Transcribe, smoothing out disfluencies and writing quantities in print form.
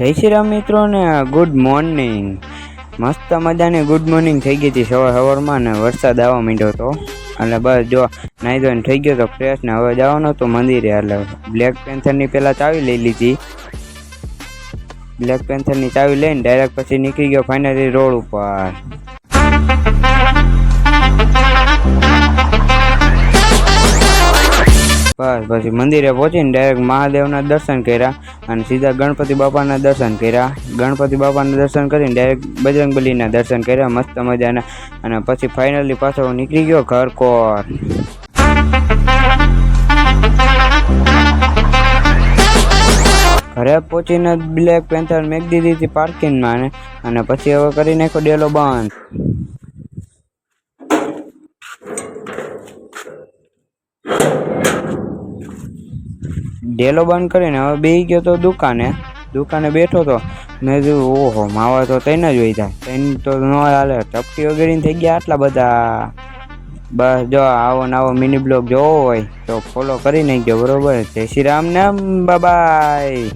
જય શ્રી રામ મિત્રો ને ગુડ મોર્નિંગ. મસ્ત મજાની ગુડ મોર્નિંગ થઈ ગઈ હતી સવારમાં ને વરસાદ આવવા માંડ્યો હતો એટલે બસ જો નાઈ ધોઈને થઈ ગયો તો ફ્રેશ ને હવે જવાનો તો મંદિરે. એટલે બ્લેક પેન્થરની પહેલાં ચાવી લઈ લીધી. બ્લેક પેન્થરની ચાવી લઈને ડાયરેક્ટ પછી નીકળી ગયો ફાઇનલી રોડ ઉપર. બસ પછી મંદિરે પહોંચીને ડાયરેક્ટ મહાદેવના દર્શન કર્યા અને સીધા ગણપતિ બાપાના દર્શન કર્યા. ગણપતિ બાપાના દર્શન કરીને ડાયરેક્ટ બજરંગબલીના દર્શન કર્યા મસ્ત મજાના. અને પછી ફાઇનલી પાછો નીકળી ગયો ઘર કોર. ઘરે પહોંચીને બ્લેક પેન્થર મેક દીધી હતી પાર્કિંગમાં અને પછી હવે કરી નાખ્યો ડેલો બંધ. ડેલો બંધ કરીને હવે બેસી ગયો તો દુકાને બેઠો તો મેં કીધું ઓહો માવા તો તઈને જ હોય થાય તઈને તો ન હાલે. ચપટી વગેરે થઈ ગયા આટલા બધા. બસ જો આવો ને આવો મિની બ્લોગ જોવો હોય તો ફોલો કરી નાખજો બરોબર. જય શ્રી રામ ને બાય.